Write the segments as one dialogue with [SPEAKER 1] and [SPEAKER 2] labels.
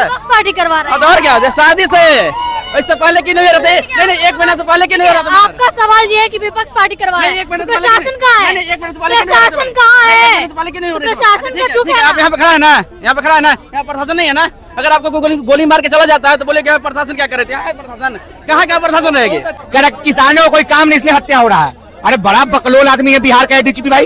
[SPEAKER 1] विपक्ष पार्टी करवा रहा है।
[SPEAKER 2] और क्या शादी से इससे पहले क्यों नहीं हो रहे थे? नहीं 1 महीना से पहले क्यों नहीं हो रहा था?
[SPEAKER 1] आपका सवाल ये है कि विपक्ष पार्टी करवा रहा है, प्रशासन कहाँ है? प्रशासन कहाँ है? प्रशासन का चूक है।
[SPEAKER 2] आप यहाँ पे खड़ा है ना, यहाँ पे खड़ा है ना, यहाँ प्रशासन नहीं है ना। अगर आपको गोली मार के चला जाता है तो बोले क्या प्रशासन क्या करे थे? प्रशासन कहाँ क्या प्रशासन रहेगी?
[SPEAKER 3] कह रहा किसानों को कोई काम नहीं इसलिए हत्या हो रहा है। अरे बड़ा बकलोल आदमी है बिहार का एडीजीपी भाई,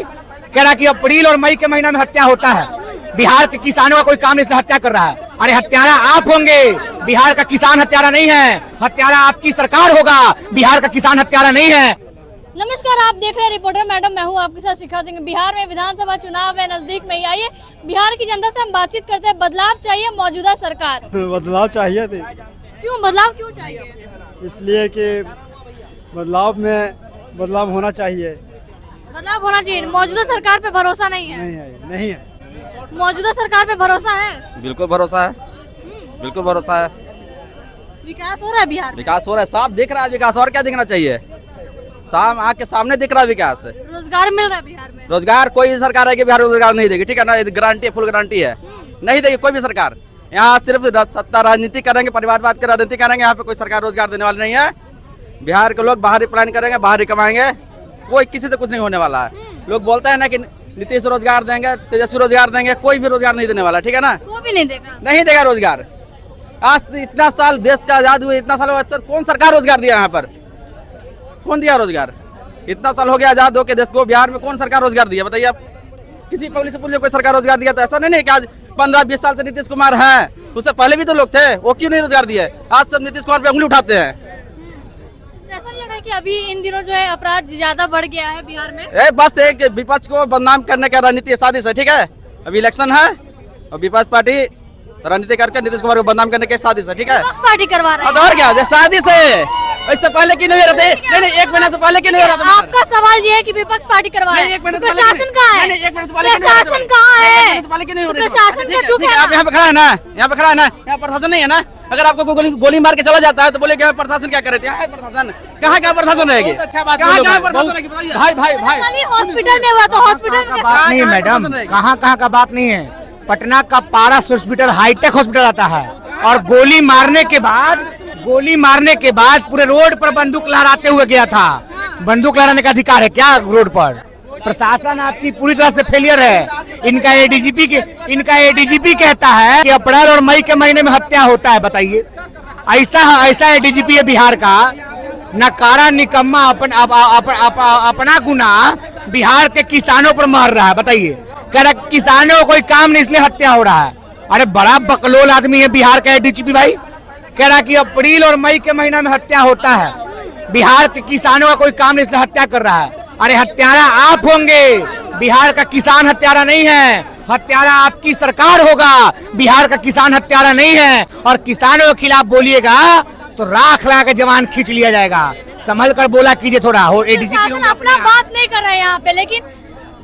[SPEAKER 3] कह रहा कि अप्रैल और मई के महीना में हत्या होता है, बिहार के किसानों का कोई काम नहीं इसलिए हत्या कर रहा है। अरे हत्यारा आप होंगे, बिहार का किसान हत्यारा नहीं है, हत्यारा आपकी सरकार होगा, बिहार का किसान हत्यारा नहीं है।
[SPEAKER 1] नमस्कार, आप देख रहे हैं रिपोर्टर मैडम, मैं हूं आपके साथ शिखा सिंह। बिहार में विधानसभा चुनाव है, नजदीक में ही। आइए बिहार की जनता से हम बातचीत करते हैं। बदलाव चाहिए मौजूदा सरकार?
[SPEAKER 4] बदलाव चाहिए थे।
[SPEAKER 1] क्यों बदलाव क्यों चाहिए?
[SPEAKER 4] इसलिए कि बदलाव होना चाहिए।
[SPEAKER 1] बदलाव होना चाहिए। मौजूदा सरकार पे भरोसा नहीं है?
[SPEAKER 4] नहीं है।
[SPEAKER 1] मौजूदा सरकार पे भरोसा है?
[SPEAKER 2] बिल्कुल भरोसा है, बिल्कुल भरोसा है।
[SPEAKER 1] विकास हो रहा है बिहार में?
[SPEAKER 2] विकास हो रहा है, साफ दिख रहा है विकास। और क्या दिखना चाहिए? आँख के सामने दिख रहा है विकास।
[SPEAKER 1] रोजगार मिल रहा है बिहार में?
[SPEAKER 2] रोजगार कोई सरकार है कि बिहार रोजगार नहीं देगी, ठीक है ना? गारंटी, फुल गारंटी है, नहीं देगी कोई भी सरकार। यहाँ सिर्फ सत्ता राजनीति करेंगे, परिवारवाद की राजनीति करेंगे। यहाँ पे कोई सरकार रोजगार देने वाली नहीं है। बिहार के लोग बाहर ही प्लान करेंगे, बाहर ही कमाएंगे, कोई किसी से कुछ नहीं होने वाला है। लोग बोलते हैं ना कि नीतीश रोजगार देंगे, तेजस्वी रोजगार देंगे, कोई भी रोजगार नहीं देने वाला, ठीक है ना?
[SPEAKER 1] वो भी नहीं देगा,
[SPEAKER 2] नहीं देगा रोजगार। आज इतना साल देश का आजाद हुए, इतना साल कौन सरकार रोजगार दिया? यहाँ पर कौन दिया रोजगार? इतना साल हो गया आजाद होके देश को, बिहार में कौन सरकार रोजगार दिया? बताइए आप। किसी पब्लिक से पूछिए कोई सरकार रोजगार दिया तो? ऐसा नहीं कि आज 15-20 साल से नीतीश कुमार है, उससे पहले भी तो लोग थे, वो क्यों नहीं रोजगार दिए? आज सब नीतीश कुमार पे उंगली उठाते हैं।
[SPEAKER 1] ऐसा नहीं लग रहा है कि अभी इन दिनों जो है अपराध ज्यादा बढ़ गया है बिहार में?
[SPEAKER 2] बस एक विपक्ष को बदनाम करने का राजनीति साजिश है, ठीक है? अभी इलेक्शन है और विपक्ष पार्टी राजनीति करके नीतीश कुमार को बदनाम करने की साजिश है, ठीक है?
[SPEAKER 1] विपक्ष पार्टी करवा रहा है।
[SPEAKER 2] और क्या साजिश है? इससे पहले क्यों नहीं हो रहे थे? नहीं 1 महीना से पहले क्यों नहीं हो रहा था?
[SPEAKER 1] आपका सवाल ये है कि विपक्ष पार्टी करवा रहा है, प्रशासन कहाँ है? प्रशासन कहाँ है? प्रशासन का चूक है।
[SPEAKER 2] आप यहाँ पे खड़ा है ना, यहाँ पे खड़ा है ना, यहाँ प्रशासन नहीं है ना। अगर आपको गोली मार के चला जाता है तो बोले क्या प्रशासन क्या करे थे? प्रशासन कहाँ क्या प्रशासन रहेगी?
[SPEAKER 3] भाई भाई भाई
[SPEAKER 1] हॉस्पिटल में हुआ तो हॉस्पिटल में
[SPEAKER 3] बात नहीं मैडम, कहाँ का बात नहीं है। पटना का पारस हॉस्पिटल हाईटेक हॉस्पिटल आता है, और गोली मारने के बाद पूरे रोड पर बंदूक लहराते हुए गया था। बंदूक लहराने का अधिकार है क्या रोड पर? प्रशासन आपकी पूरी तरह से फेलियर है। इनका एडीजीपी कहता है कि अप्रैल और मई के महीने में हत्या होता है। बताइए, ऐसा एडीजीपी है बिहार का, नकारा निकम्मा अपना गुनाह बिहार के किसानों पर मार रहा है। बताइए, कह रहा किसानों को कोई काम नहीं इसलिए हत्या हो रहा है। अरे बड़ा बकलोल आदमी है बिहार का एडीजीपी भाई, कह रहा कि अप्रैल और मई के महीना में हत्या होता है, बिहार के किसानों का कोई काम नहीं इसलिए हत्या कर रहा है। अरे हत्यारा आप होंगे, बिहार का किसान हत्यारा नहीं है, हत्यारा आपकी सरकार होगा, बिहार का किसान हत्यारा नहीं है। और किसानों के खिलाफ बोलिएगा तो राख ला के जवान खींच लिया जाएगा। संभल कर बोला कीजिए थोड़ा। हो
[SPEAKER 1] प्रशासन अपना बात नहीं कर रहा है यहाँ पे, लेकिन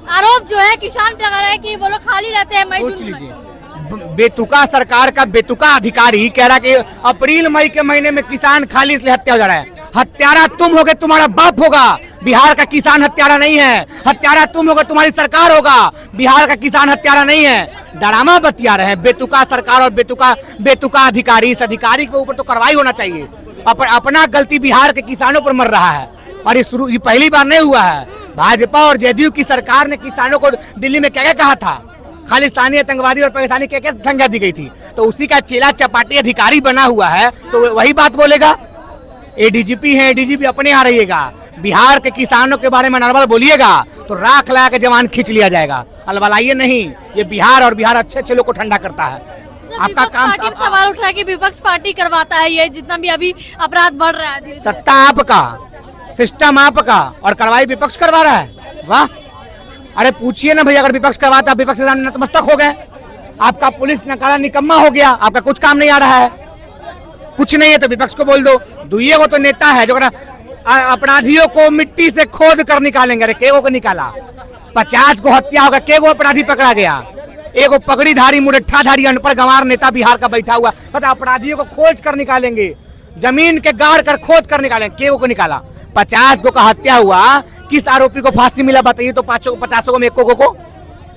[SPEAKER 1] आरोप जो है किसान पे लगा रहा है कि वो लोग खाली रहते हैं मई जून में।
[SPEAKER 3] बेतुका सरकार का बेतुका अधिकारी कह रहा कि अप्रैल मई के महीने में किसान खाली इसलिए हत्या हो जा रहा है। हत्यारा तुम होगे, तुम्हारा बाप होगा, बिहार का किसान हत्यारा नहीं है। हत्यारा तुम होगा, तुम्हारी सरकार होगा, बिहार का किसान हत्यारा नहीं है। डरामा बतिया रहे हैं बेतुका सरकार और बेतुका अधिकारी। इस अधिकारी के ऊपर तो कार्रवाई होना चाहिए। अपना गलती बिहार के किसानों पर मर रहा है, और ये पहली बार नहीं हुआ है। भाजपा और जेडीयू की सरकार ने किसानों को दिल्ली में क्या कहा था? खालिस्तानी आतंकवादी और पाकिस्तानी क्या संज्ञा दी गई थी? तो उसी का चेला चपाटी अधिकारी बना हुआ है, तो वही बात बोलेगा। एडीजीपी है, एडीजीपी अपने यहाँ रहिएगा, बिहार के किसानों के बारे में नॉर्मल बोलिएगा तो राख ला के जवान खींच लिया जाएगा। अलबलाइए नहीं, ये बिहार और बिहार अच्छे लोग को ठंडा करता है। आपका काम
[SPEAKER 1] सवाल उठ रहा है कि विपक्ष पार्टी करवाता है ये जितना भी अभी अपराध बढ़ रहा है।
[SPEAKER 3] सत्ता आपका, सिस्टम आपका, और कार्रवाई विपक्ष करवा रहा है। वाह! अरे पूछिए ना भैया, अगर विपक्ष करवाता, विपक्ष से नतमस्तक हो गए। आपका पुलिस नकारा निकम्मा हो गया, आपका कुछ काम नहीं आ रहा है, कुछ नहीं है तो विपक्ष को बोल दो। दुइये को तो नेता है जो अपराधियों को मिट्टी से खोद कर निकालेंगे। अरे केगो को निकाला, 50 को हत्या होगा, केगो अपराधी पकड़ा गया? एगो पगड़ीधारी मुरट्ठाधारी अनपढ़ गंवार नेता बिहार का बैठा हुआ, पता अपराधियों को खोज कर निकालेंगे, जमीन के गाड़ कर खोद कर निकालेंगे। केगो को निकाला? 50 को का हत्या हुआ, किस आरोपी को फांसी मिला बताइए तो? 50 में 1 को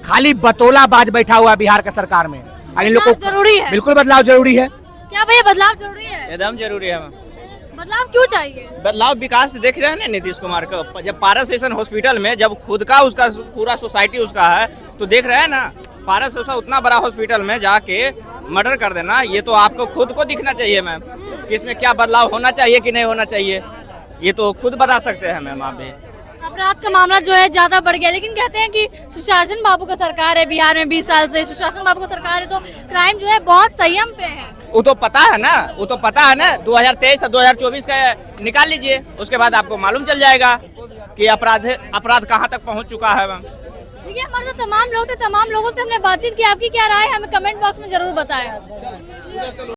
[SPEAKER 3] खाली बतौला बाज बैठा हुआ है बिहार के सरकार में। और इन लोग को
[SPEAKER 1] जरूरी है।
[SPEAKER 3] बिल्कुल बदलाव जरूरी है।
[SPEAKER 1] क्या भैया बदलाव जरूरी है?
[SPEAKER 5] एकदम जरूरी है।
[SPEAKER 1] बदलाव क्यों चाहिए?
[SPEAKER 5] बदलाव विकास देख रहे हैं ना नीतीश कुमार को, जब पारस स्टेशन हॉस्पिटल में जब खुद का उसका पूरा सोसाइटी उसका है तो देख रहे हैं ना, पारस स्टेशन उतना बड़ा हॉस्पिटल में जाके मर्डर कर देना, ये तो आपको खुद को दिखना चाहिए मैम कि इसमें क्या बदलाव होना चाहिए कि नहीं होना चाहिए, ये तो खुद बता सकते हैं मैम आप भी।
[SPEAKER 1] अपराध का मामला जो है ज्यादा बढ़ गया, लेकिन कहते हैं कि सुशासन बाबू का सरकार है बिहार में 20 साल से, सुशासन बाबू का सरकार है तो क्राइम जो है बहुत संयम पे है।
[SPEAKER 5] वो तो पता है ना, वो तो पता है ना, 2023 और 2024 का निकाल लीजिए, उसके बाद आपको मालूम चल जाएगा कि अपराध कहाँ तक पहुँच चुका है मैम।
[SPEAKER 1] देखिए हमारे साथ तमाम लोग थे, तमाम लोगों से हमने बातचीत की, आपकी क्या राय है हमें कमेंट बॉक्स में जरूर बताएं।